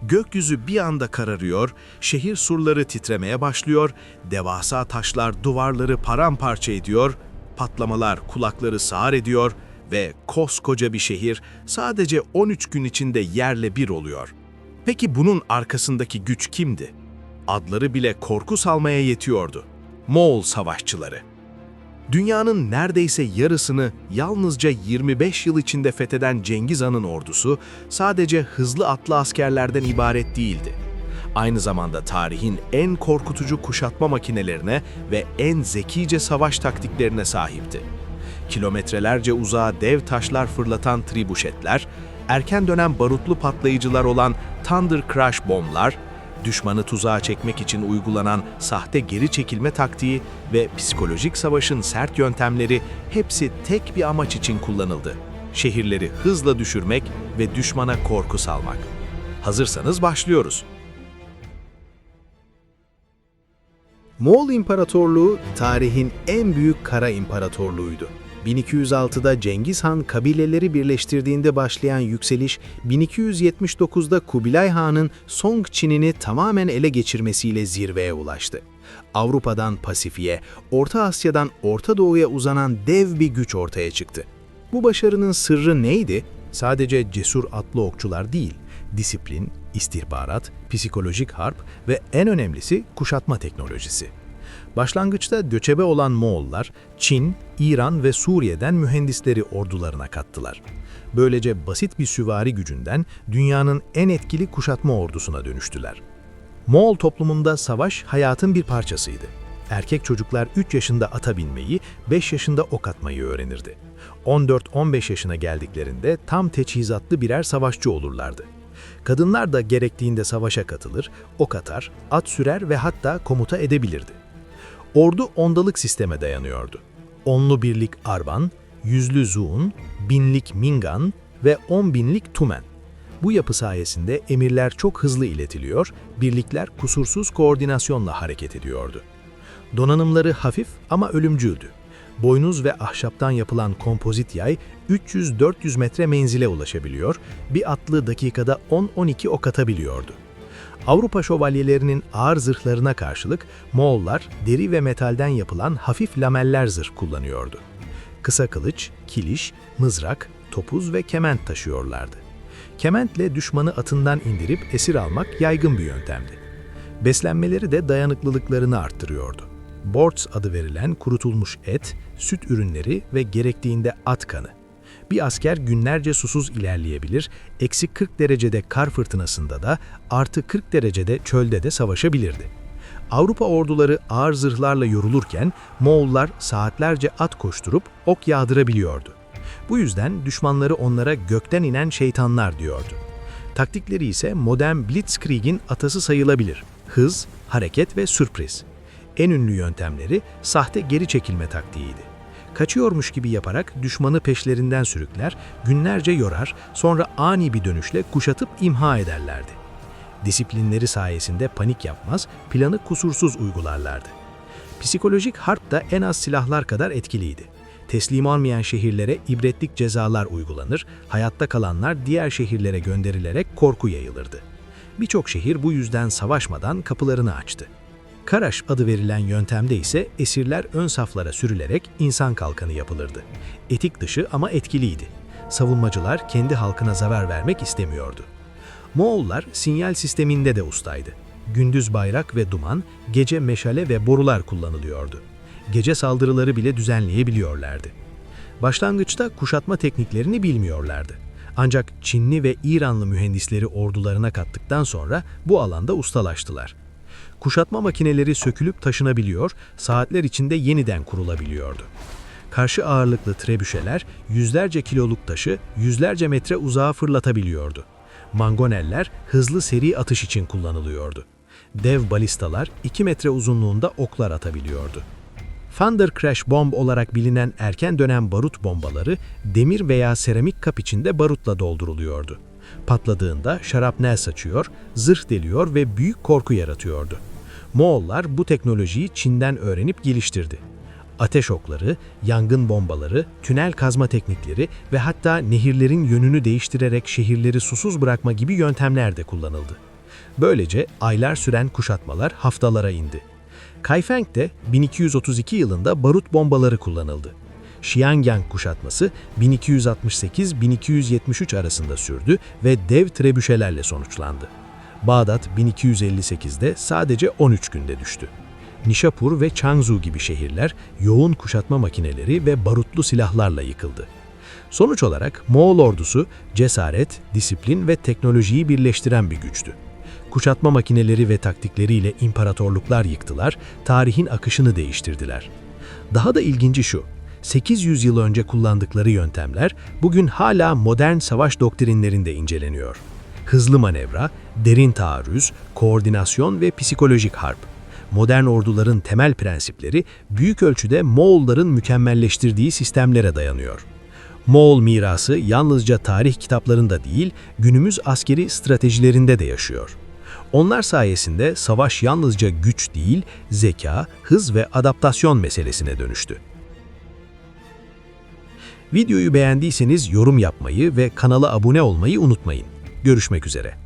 Gökyüzü bir anda kararıyor, şehir surları titremeye başlıyor, devasa taşlar duvarları paramparça ediyor, patlamalar kulakları sağır ediyor ve koskoca bir şehir sadece 13 gün içinde yerle bir oluyor. Peki bunun arkasındaki güç kimdi? Adları bile korku salmaya yetiyordu. Moğol savaşçıları. Dünyanın neredeyse yarısını yalnızca 25 yıl içinde fetheden Cengiz Han'ın ordusu sadece hızlı atlı askerlerden ibaret değildi. Aynı zamanda tarihin en korkutucu kuşatma makinelerine ve en zekice savaş taktiklerine sahipti. Kilometrelerce uzağa dev taşlar fırlatan tribuşetler, erken dönem barutlu patlayıcılar olan Thunder Crash bomblar, düşmanı tuzağa çekmek için uygulanan sahte geri çekilme taktiği ve psikolojik savaşın sert yöntemleri hepsi tek bir amaç için kullanıldı. Şehirleri hızla düşürmek ve düşmana korku salmak. Hazırsanız başlıyoruz. Moğol İmparatorluğu tarihin en büyük kara imparatorluğuydu. 1206'da Cengiz Han kabileleri birleştirdiğinde başlayan yükseliş, 1279'da Kubilay Han'ın Song Çin'ini tamamen ele geçirmesiyle zirveye ulaştı. Avrupa'dan Pasifik'e, Orta Asya'dan Orta Doğu'ya uzanan dev bir güç ortaya çıktı. Bu başarının sırrı neydi? Sadece cesur atlı okçular değil, disiplin, istihbarat, psikolojik harp ve en önemlisi kuşatma teknolojisi. Başlangıçta göçebe olan Moğollar, Çin, İran ve Suriye'den mühendisleri ordularına kattılar. Böylece basit bir süvari gücünden dünyanın en etkili kuşatma ordusuna dönüştüler. Moğol toplumunda savaş hayatın bir parçasıydı. Erkek çocuklar 3 yaşında ata binmeyi, 5 yaşında ok atmayı öğrenirdi. 14-15 yaşına geldiklerinde tam teçhizatlı birer savaşçı olurlardı. Kadınlar da gerektiğinde savaşa katılır, ok atar, at sürer ve hatta komuta edebilirdi. Ordu ondalık sisteme dayanıyordu. Onlu birlik Arban, yüzlü Zuun, binlik Mingan ve 10 binlik Tumen. Bu yapı sayesinde emirler çok hızlı iletiliyor, birlikler kusursuz koordinasyonla hareket ediyordu. Donanımları hafif ama ölümcüldü. Boynuz ve ahşaptan yapılan kompozit yay 300-400 metre menzile ulaşabiliyor, bir atlı dakikada 10-12 ok atabiliyordu. Avrupa şövalyelerinin ağır zırhlarına karşılık Moğollar deri ve metalden yapılan hafif lameller zırh kullanıyordu. Kısa kılıç, kiliş, mızrak, topuz ve kement taşıyorlardı. Kementle düşmanı atından indirip esir almak yaygın bir yöntemdi. Beslenmeleri de dayanıklılıklarını arttırıyordu. Borts adı verilen kurutulmuş et, süt ürünleri ve gerektiğinde at kanı. Bir asker günlerce susuz ilerleyebilir, eksi 40 derecede kar fırtınasında da artı 40 derecede çölde de savaşabilirdi. Avrupa orduları ağır zırhlarla yorulurken Moğollar saatlerce at koşturup ok yağdırabiliyordu. Bu yüzden düşmanları onlara gökten inen şeytanlar diyordu. Taktikleri ise modern Blitzkrieg'in atası sayılabilir. Hız, hareket ve sürpriz. En ünlü yöntemleri sahte geri çekilme taktiğiydi. Kaçıyormuş gibi yaparak düşmanı peşlerinden sürükler, günlerce yorar, sonra ani bir dönüşle kuşatıp imha ederlerdi. Disiplinleri sayesinde panik yapmaz, planı kusursuz uygularlardı. Psikolojik harp da en az silahlar kadar etkiliydi. Teslim olmayan şehirlere ibretlik cezalar uygulanır, hayatta kalanlar diğer şehirlere gönderilerek korku yayılırdı. Birçok şehir bu yüzden savaşmadan kapılarını açtı. Karaş adı verilen yöntemde ise esirler ön saflara sürülerek insan kalkanı yapılırdı. Etik dışı ama etkiliydi. Savunmacılar kendi halkına zarar vermek istemiyordu. Moğollar sinyal sisteminde de ustaydı. Gündüz bayrak ve duman, gece meşale ve borular kullanılıyordu. Gece saldırıları bile düzenleyebiliyorlardı. Başlangıçta kuşatma tekniklerini bilmiyorlardı. Ancak Çinli ve İranlı mühendisleri ordularına kattıktan sonra bu alanda ustalaştılar. Kuşatma makineleri sökülüp taşınabiliyor, saatler içinde yeniden kurulabiliyordu. Karşı ağırlıklı trebüşeler yüzlerce kiloluk taşı yüzlerce metre uzağa fırlatabiliyordu. Mangoneller hızlı seri atış için kullanılıyordu. Dev balistalar 2 metre uzunluğunda oklar atabiliyordu. Thunder Crash Bomb olarak bilinen erken dönem barut bombaları demir veya seramik kap içinde barutla dolduruluyordu. Patladığında şarapnel saçıyor, zırh deliyor ve büyük korku yaratıyordu. Moğollar bu teknolojiyi Çin'den öğrenip geliştirdi. Ateş okları, yangın bombaları, tünel kazma teknikleri ve hatta nehirlerin yönünü değiştirerek şehirleri susuz bırakma gibi yöntemler de kullanıldı. Böylece aylar süren kuşatmalar haftalara indi. Kaifeng'de 1232 yılında barut bombaları kullanıldı. Xiangyang kuşatması 1268-1273 arasında sürdü ve dev trebüşelerle sonuçlandı. Bağdat 1258'de sadece 13 günde düştü. Nişapur ve Changzhou gibi şehirler yoğun kuşatma makineleri ve barutlu silahlarla yıkıldı. Sonuç olarak Moğol ordusu cesaret, disiplin ve teknolojiyi birleştiren bir güçtü. Kuşatma makineleri ve taktikleriyle imparatorluklar yıktılar, tarihin akışını değiştirdiler. Daha da ilginci şu, 800 yıl önce kullandıkları yöntemler bugün hala modern savaş doktrinlerinde inceleniyor. Hızlı manevra, derin taarruz, koordinasyon ve psikolojik harp. Modern orduların temel prensipleri büyük ölçüde Moğolların mükemmelleştirdiği sistemlere dayanıyor. Moğol mirası yalnızca tarih kitaplarında değil, günümüz askeri stratejilerinde de yaşıyor. Onlar sayesinde savaş yalnızca güç değil, zeka, hız ve adaptasyon meselesine dönüştü. Videoyu beğendiyseniz yorum yapmayı ve kanala abone olmayı unutmayın. Görüşmek üzere.